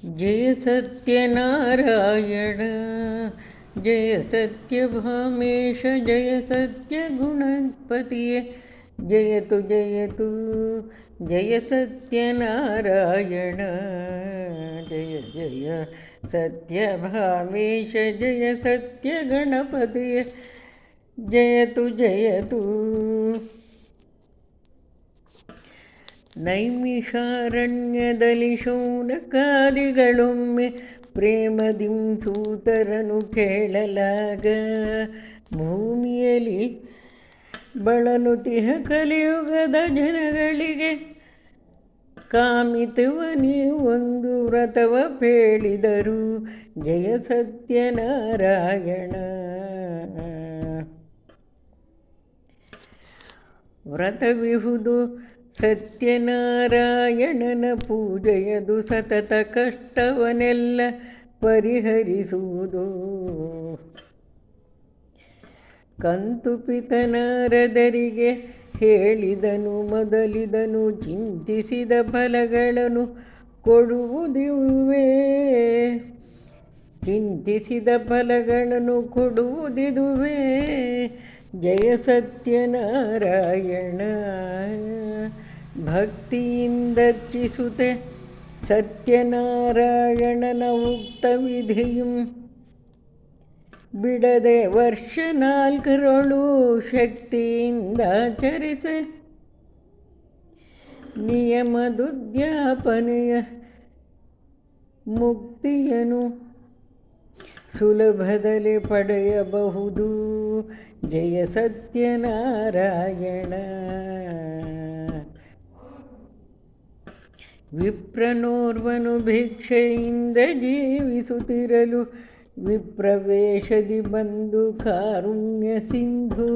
जय सत्यनारायण जय सत्यभामेश जय सत्यगुणपतिये जयतु जयतु जय सत्यनारायण जय जय सत्यभामेश जय सत्यगणपतिये जयतु जयतु ನೈಮಿಷಾರಣ್ಯದಲ್ಲಿ ಶೌನಕಾದಿಗಳೊಮ್ಮೆ ಪ್ರೇಮದಿಂ ಸೂತರನು ಕೇಳಲಾಗ ಭೂಮಿಯಲ್ಲಿ ಬಳಲುತಿಹ ಕಲಿಯುಗದ ಜನಗಳಿಗೆ ಕಾಮಿತವನಿ ಒಂದು ವ್ರತವ ಪೇಳಿದರು ಜಯ ಸತ್ಯನಾರಾಯಣ ವ್ರತವಿಹುದು ಸತ್ಯನಾರಾಯಣನ ಪೂಜೆಯದು ಸತತ ಕಷ್ಟವನ್ನೆಲ್ಲ ಪರಿಹರಿಸುವುದು ಕಂತುಪಿತನಾರದರಿಗೆ ಹೇಳಿದನು ಮೊದಲಿದನು ಚಿಂತಿಸಿದ ಫಲಗಳನ್ನು ಕೊಡುವುದಿವೆ ಕೊಡುವುದಿದುವೆ ಜಯ ಸತ್ಯನಾರಾಯಣ ಭಕ್ತಿಯಿಂದರ್ಚಿಸುತ್ತೆ ಸತ್ಯನಾರಾಯಣನ ಉಕ್ತ ವಿಧಿಯು ಬಿಡದೆ ವರ್ಷ 4 ಶಕ್ತಿಯಿಂದಾಚರಿಸೆ ನಿಯಮದುದ್ಯಾಪನೆಯ ಮುಕ್ತಿಯನು ಸುಲಭದಲ್ಲಿ ಪಡೆಯಬಹುದು ಜಯ ಸತ್ಯನಾರಾಯಣ ವಿಪ್ರನೋರ್ವನು ಭಿಕ್ಷೆಯಿಂದ ಜೀವಿಸುತ್ತಿರಲು ವಿಪ್ರವೇಶದಿ ಬಂದು ಕಾರುಣ್ಯ ಸಿಂಧು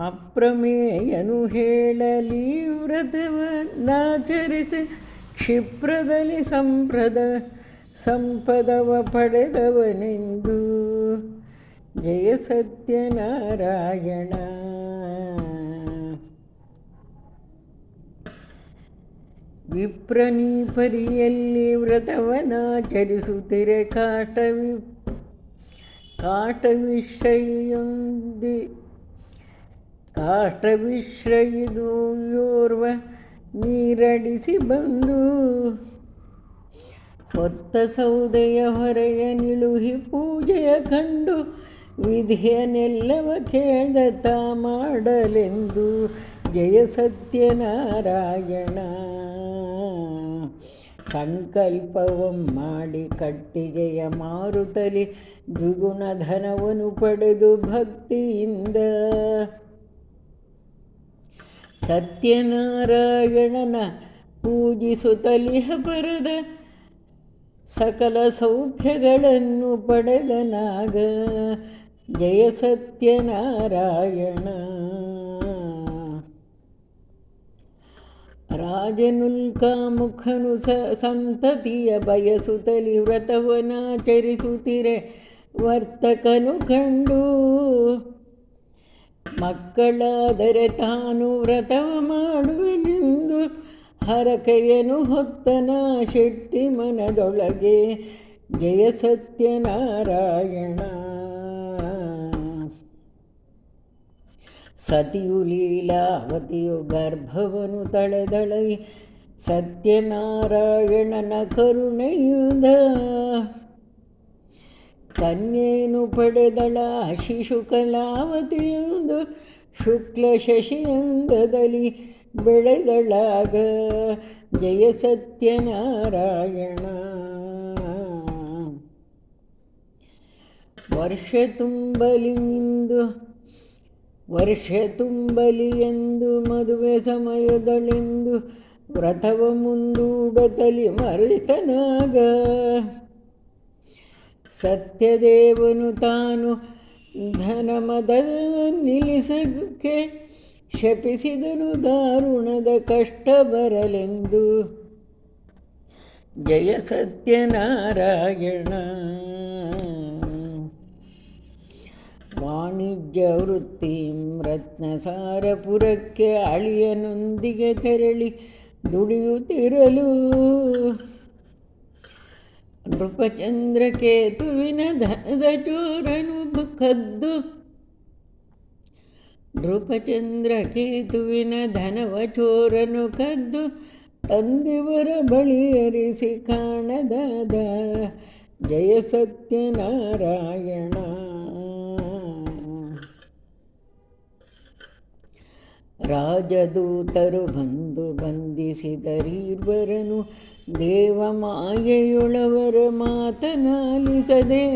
ಅಪ್ರಮೇಯನು ಹೇಳಲಿ ವ್ರತವನ್ನಾಚರಿಸಿ ಕ್ಷಿಪ್ರದಲ್ಲಿ ಸಂಪದವ ಪಡೆದವನೆಂದು ಜಯ ಸತ್ಯನಾರಾಯಣ ವಿಪ್ರನೀ ಪರಿಯಲ್ಲಿ ವ್ರತವನಾಚರಿಸುತ್ತಿರೆ ಕಾಷ್ಟವಿಶ್ರಯಿದು ಯೋರ್ವ ನೀರಡಿಸಿ ಬಂದು ಹೊತ್ತ ಸೌದೆಯ ಹೊರೆಯ ನಿಳುಹಿ ಪೂಜೆಯ ಕಂಡು ವಿಧಿಯನ್ನೆಲ್ಲವ ಕೇಳ್ದ ಮಾಡಲೆಂದು ಜಯ ಸತ್ಯನಾರಾಯಣ ಸಂಕಲ್ಪವಂ ಮಾಡಿ ಕಟ್ಟಿಗೆಯ ಮಾರುತಲಿ ದ್ವಿಗುಣ ಧನವನ್ನು ಪಡೆದು ಭಕ್ತಿಯಿಂದ ಸತ್ಯನಾರಾಯಣನ ಪೂಜಿಸುತ್ತಲಿಹ ಪರದ ಸಕಲ ಸೌಖ್ಯಗಳನ್ನು ಪಡೆದನಾಗ ಜಯ ಸತ್ಯನಾರಾಯಣ ರಾಜನುಲ್ಕಾಮುಖನು ಸಂತತಿಯ ಬಯಸುತ್ತಲಿ ವ್ರತವನಾಚರಿಸುತ್ತಿರೆ ವರ್ತಕನು ಕಂಡು ಮಕ್ಕಳಾದರೆ ತಾನು ವ್ರತವ ಮಾಡುವೆನೆಂದು ಹರಕೆಯನು ಹೊತ್ತನ ಶೆಟ್ಟಿ ಮನದೊಳಗೆ ಜಯ ಸತ್ಯನಾರಾಯಣ ಸತಿಯು ಲೀಲಾವತಿಯು ಗರ್ಭವನು ತಳೆದಳೈ ಸತ್ಯನಾರಾಯಣನ ಕರುಣೆಯುದ ಕನ್ಯೆಯನ್ನು ಪಡೆದಳ ಶಿಶುಕಲಾವತಿಯೊಂದು ಶುಕ್ಲ ಶಶಿಯಂದದಲ್ಲಿ ಬೆಳೆದಳಾಗ ಜಯ ಸತ್ಯನಾರಾಯಣ ವರ್ಷ ತುಂಬಲಿ ಎಂದು ಮದುವೆ ಸಮಯದಳೆಂದು ವ್ರತವ ಮುಂದೂಡತಲಿ ಮರೆತನಾಗ ಸತ್ಯದೇವನು ತಾನು ಧನಮದ ನಿಲ್ಲಿಸಕ್ಕೆ ಶಪಿಸಿದನು ದಾರುಣದ ಕಷ್ಟ ಬರಲೆಂದು ಜಯ ಸತ್ಯನಾರಾಯಣ ವಾಣಿಜ್ಯ ವೃತ್ತಿ ರತ್ನಸಾರಪುರಕ್ಕೆ ಅಳಿಯನೊಂದಿಗೆ ತೆರಳಿ ದುಡಿಯುತ್ತಿರಲು ನೃಪಚಂದ್ರಕೇತುವಿನ ಧನದ ಚೋರನು ಕದ್ದು ನೃಪಚಂದ್ರಕೇತುವಿನ ಧನವ ಚೋರನು ಕದ್ದು ತಂದೆವರ ಬಳಿ ಅರಿಸಿ ಕಾಣದಾದ ಜಯ ಸತ್ಯನಾರಾಯಣ. ರಾಜದೂತರು ಬಂದು ಬಂಧಿಸಿದರೀರ್ವರನು ದೇವಮಾಯೆಯೊಳವರ ಮಾತನಾಲಿಸದೆ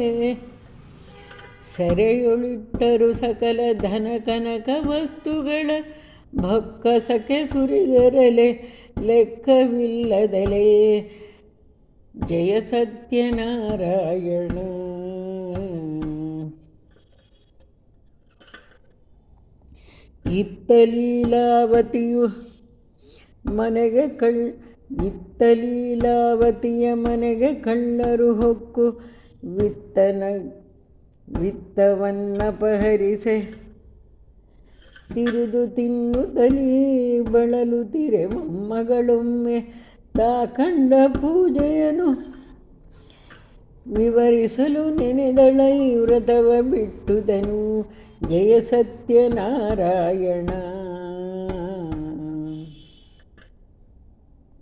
ಸೆರೆಯೊಳಿಟ್ಟರು ಸಕಲ ಧನ ಕನಕ ವಸ್ತುಗಳ ಭಕ್ಕಸಕ್ಕೆ ಸುರಿದರಲೆ ಲೆಕ್ಕವಿಲ್ಲದಲೇ ಜಯ ಸತ್ಯನಾರಾಯಣ. ಇತ್ತಲೀಲಾವತಿಯ ಮನೆಗೆ ಕಳ್ಳರು ಹೊಕ್ಕು ವಿತ್ತವನ್ನಪಹರಿಸೆ ತಿರುದು ತಿನ್ನುತ್ತಲೀ ಬಳಲುತ್ತಿರೆ ಮೊಮ್ಮಗಳೊಮ್ಮೆ ತಾ ಕಂಡ ಪೂಜೆಯನ್ನು ವಿವರಿಸಲು ನೆನೆದಳೈ ವ್ರತವ ಬಿಟ್ಟುದನು ಜಯ ಸತ್ಯನಾರಾಯಣ.